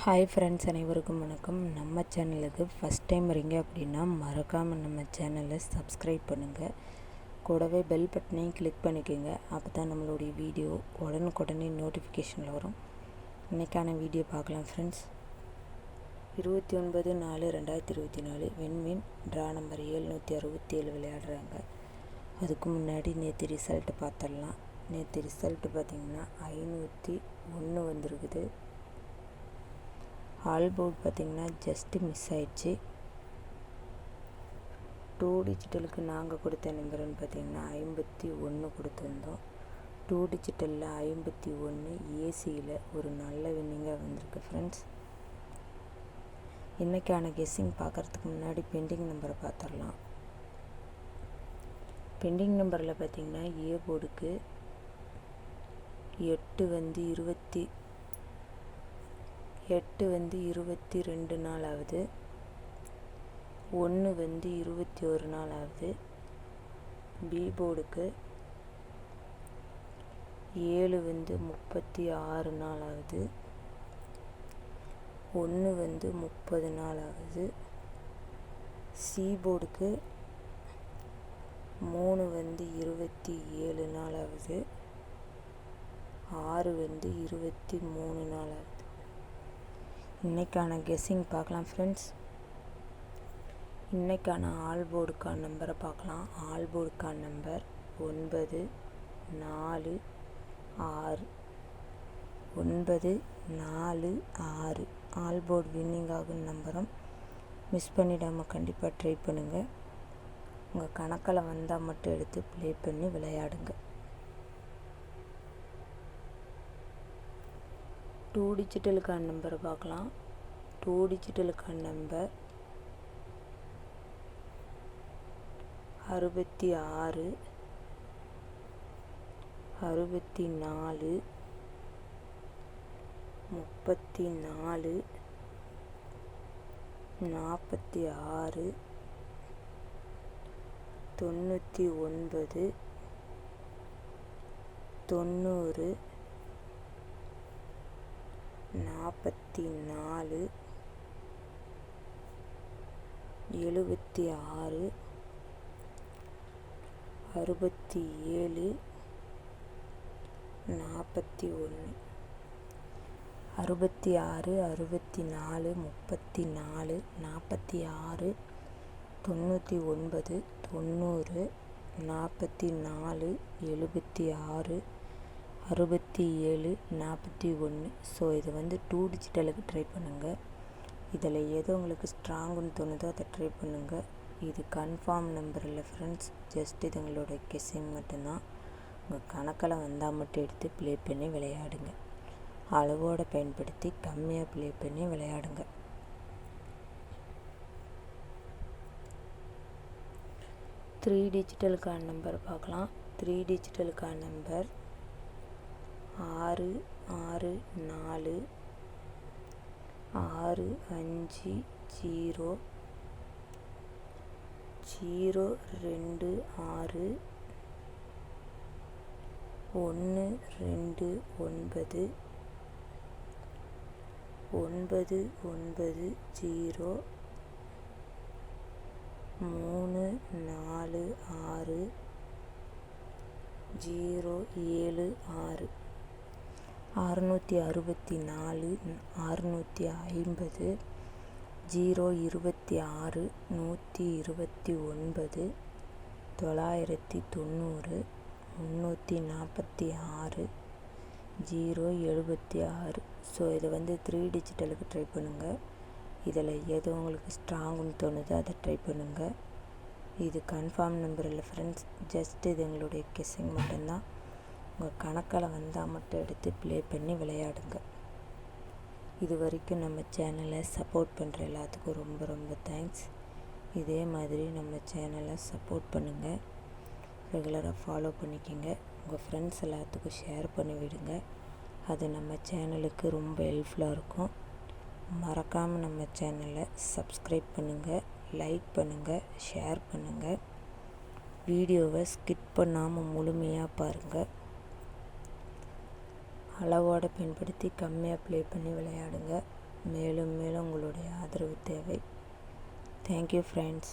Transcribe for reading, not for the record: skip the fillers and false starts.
Hi friends, அனைவருக்கும் வணக்கம். நம்ம சேனலுக்கு ஃபஸ்ட் டைம் வரீங்க அப்படின்னா மறக்காமல் நம்ம சேனலை சப்ஸ்கிரைப் பண்ணுங்கள். கூடவே பெல் பட்டனையும் கிளிக் பண்ணிக்கோங்க. அப்போ தான் நம்மளுடைய வீடியோ உடனுக்குடனே நோட்டிஃபிகேஷனில் வரும். இன்றைக்கான வீடியோ பார்க்கலாம் ஃப்ரெண்ட்ஸ். 29/4/2024 விண்மீன் ட்ரா நம்பர் 767 விளையாடுறாங்க. அதுக்கு முன்னாடி நேற்று ரிசல்ட்டு பார்த்துடலாம். நேற்று ரிசல்ட்டு பார்த்திங்கன்னா 501 வந்திருக்குது. ஆல் போர்டு பார்த்திங்கன்னா ஜஸ்ட்டு மிஸ் ஆயிடுச்சு. 2 டிஜிட்டலுக்கு நாங்கள் கொடுத்த நம்பர்னு பார்த்திங்கன்னா 51 கொடுத்துருந்தோம். 2 டிஜிட்டலில் 51 ஏசியில் ஒரு நல்ல வின்னிங்காக வந்திருக்கு ஃப்ரெண்ட்ஸ். இன்றைக்கான கெஸ்ஸிங் பார்க்குறதுக்கு முன்னாடி பெண்டிங் நம்பரை பார்த்துடலாம். பெண்டிங் நம்பரில் பார்த்திங்கன்னா ஏ போர்டுக்கு 8 வந்து 22 நாள் ஆகுது. 1 வந்து 21 நாள் ஆகுது. பி போர்டுக்கு 7 வந்து 36 நாள் ஆகுது. 1 வந்து 30 நாள் ஆகுது. சி போர்டுக்கு 3 வந்து 27 நாள் ஆகுது. 6 வந்து 23 நாள் ஆகுது. இன்றைக்கான கெஸ்ஸிங் பார்க்கலாம் ஃப்ரெண்ட்ஸ். இன்றைக்கான ஆல் போர்டுக்கான நம்பரை பார்க்கலாம். ஆல் போர்டுக்கான நம்பர் 9 4 6 9 4 6. ஆல் போர்டு வின்னிங் ஆகும் நம்பரும் மிஸ் பண்ணிடாமல் கண்டிப்பாக ட்ரை பண்ணுங்கள். உங்கள் கணக்கில் வந்தால் மட்டும் எடுத்து ப்ளே பண்ணி விளையாடுங்க. 2 டிஜிட்டலுக்கான நம்பரை பார்க்கலாம். 2 டிஜிட்டலுக்கான நம்பர் 66 64 34 46 99 90 44 76 67 41 66 64 34 46 99 90 44 76 67 41. ஸோ இது வந்து 2 டிஜிட்டலுக்கு ட்ரை பண்ணுங்கள். இதில் எது உங்களுக்கு ஸ்ட்ராங்குன்னு தோணுதோ அதை ட்ரை பண்ணுங்கள். இது கன்ஃபார்ம் நம்பர் இல்லை ஃப்ரெண்ட்ஸ், ஜஸ்ட் இது உங்களோட கெஸ்ஸிங் மட்டும்தான். உங்கள் கணக்கில் வந்தால் மட்டும் எடுத்து ப்ளே பண்ணி விளையாடுங்க. அளவோடு பயன்படுத்தி கம்மியாக ப்ளே பண்ணி விளையாடுங்க. த்ரீ டிஜிட்டலுக்கான நம்பர் பார்க்கலாம். 3 டிஜிட்டலுக்கான நம்பர் 6 6 4 6 5 0 0 2 6 1 2 9 9 9 0 3 4 6 0 7 6. 664 650 0 26 129 990 346 0 76. ஸோ இதை வந்து 3 டிஜிட்டலுக்கு ட்ரை பண்ணுங்கள். இதில் எது உங்களுக்கு ஸ்ட்ராங்குன்னு தோணுதோ அதை ட்ரை பண்ணுங்கள். இது கன்ஃபார்ம் நம்பர் இல்லை ஃப்ரெண்ட்ஸ், ஜஸ்ட் இது எங்களுடைய கெஸ்ஸிங் மட்டும்தான். உங்கள் கணக்கில் வந்தால் மட்டும் எடுத்து ப்ளே பண்ணி விளையாடுங்க. இது வரைக்கும் நம்ம சேனலை சப்போர்ட் பண்ணுற எல்லாத்துக்கும் ரொம்ப ரொம்ப தேங்க்ஸ். இதே மாதிரி நம்ம சேனலை சப்போர்ட் பண்ணுங்கள். ரெகுலராக ஃபாலோ பண்ணிக்கோங்க. உங்கள் ஃப்ரெண்ட்ஸ் எல்லாத்துக்கும் ஷேர் பண்ணி விடுங்க. அது நம்ம சேனலுக்கு ரொம்ப ஹெல்ப்ஃபுல்லாக இருக்கும். மறக்காமல் நம்ம சேனலை சப்ஸ்கிரைப் பண்ணுங்கள், லைக் பண்ணுங்கள், ஷேர் பண்ணுங்கள். வீடியோவை ஸ்கிப் பண்ணாமல் முழுமையாக பாருங்கள். அளவோடு பயன்படுத்தி கம்மியாக ப்ளே பண்ணி விளையாடுங்க. மேலும் மேலும் உங்களுடைய ஆதரவு தேவை. Thank you friends.